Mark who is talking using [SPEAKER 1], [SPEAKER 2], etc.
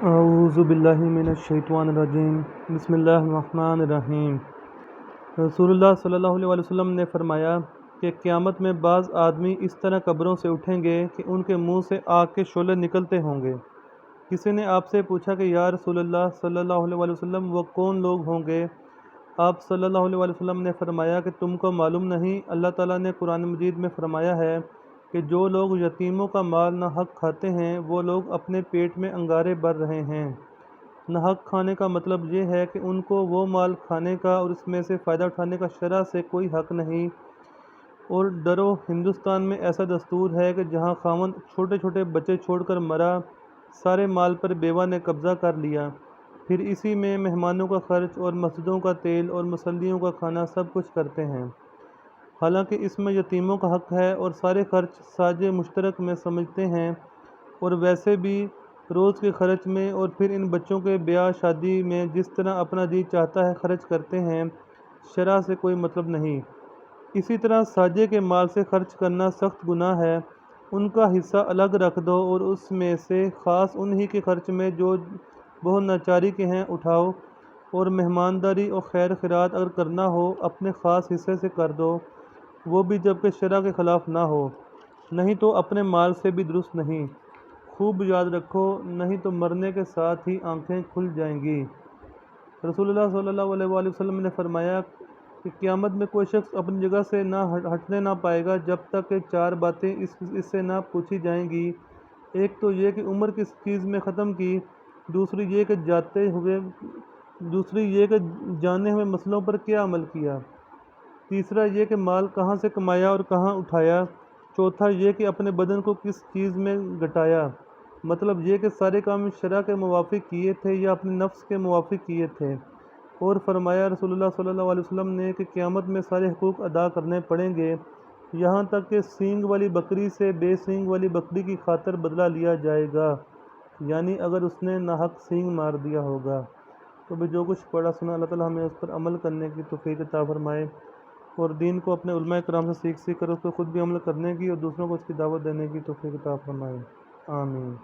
[SPEAKER 1] اعوذ باللہ من الشیطان الرجیم بسم اللہ الرحمن الرحیم۔ رسول اللہ صلی اللہ علیہ وسلم نے فرمایا کہ قیامت میں بعض آدمی اس طرح قبروں سے اٹھیں گے کہ ان کے منہ سے آگ کے شعلے نکلتے ہوں گے۔ کسی نے آپ سے پوچھا کہ یا رسول اللہ صلی اللہ علیہ وسلم وہ کون لوگ ہوں گے؟ آپ صلی اللہ علیہ وسلم نے فرمایا کہ تم کو معلوم نہیں، اللہ تعالیٰ نے قرآن مجید میں فرمایا ہے کہ جو لوگ یتیموں کا مال نہ حق کھاتے ہیں وہ لوگ اپنے پیٹ میں انگارے بھر رہے ہیں۔ نہ حق کھانے کا مطلب یہ ہے کہ ان کو وہ مال کھانے کا اور اس میں سے فائدہ اٹھانے کا شرع سے کوئی حق نہیں۔ اور ڈرو، ہندوستان میں ایسا دستور ہے کہ جہاں خاوند چھوٹے چھوٹے بچے چھوڑ کر مرا، سارے مال پر بیوہ نے قبضہ کر لیا، پھر اسی میں مہمانوں کا خرچ اور مسجدوں کا تیل اور مصلیوں کا کھانا سب کچھ کرتے ہیں۔ حالانکہ اس میں یتیموں کا حق ہے اور سارے خرچ ساج مشترک میں سمجھتے ہیں، اور ویسے بھی روز کے خرچ میں اور پھر ان بچوں کے بیاہ شادی میں جس طرح اپنا جی چاہتا ہے خرچ کرتے ہیں، شرع سے کوئی مطلب نہیں۔ اسی طرح ساجے کے مال سے خرچ کرنا سخت گناہ ہے، ان کا حصہ الگ رکھ دو اور اس میں سے خاص انہی کے خرچ میں جو بہت ناچاری کے ہیں اٹھاؤ، اور مہمانداری اور خیر خیرات اگر کرنا ہو اپنے خاص حصے سے کر دو، وہ بھی جبکہ شرع کے خلاف نہ ہو، نہیں تو اپنے مال سے بھی درست نہیں۔ خوب یاد رکھو، نہیں تو مرنے کے ساتھ ہی آنکھیں کھل جائیں گی۔ رسول اللہ صلی اللہ علیہ وآلہ وسلم نے فرمایا کہ قیامت میں کوئی شخص اپنی جگہ سے ہٹنے نہ پائے گا جب تک کہ چار باتیں اس سے نہ پوچھی جائیں گی۔ ایک تو یہ کہ عمر کس چیز میں ختم کی، دوسری یہ کہ جانے ہوئے مسئلوں پر کیا عمل کیا، تیسرا یہ کہ مال کہاں سے کمایا اور کہاں اٹھایا، چوتھا یہ کہ اپنے بدن کو کس چیز میں گٹایا، مطلب یہ کہ سارے کام شرع کے موافق کیے تھے یا اپنے نفس کے موافق کیے تھے۔ اور فرمایا رسول اللہ صلی اللہ علیہ وسلم نے کہ قیامت میں سارے حقوق ادا کرنے پڑیں گے، یہاں تک کہ سینگ والی بکری سے بے سینگ والی بکری کی خاطر بدلہ لیا جائے گا، یعنی اگر اس نے ناحق سینگ مار دیا ہوگا۔ تو بھی جو کچھ پڑھا سنا اللہ تعالیٰ ہمیں اس پر عمل کرنے کی توفیق عطا فرمائے، اور دین کو اپنے علماء کرام سے سیکھ کر اس پر خود بھی عمل کرنے کی اور دوسروں کو اس کی دعوت دینے کی توفیق عطا فرمائے۔ آمین۔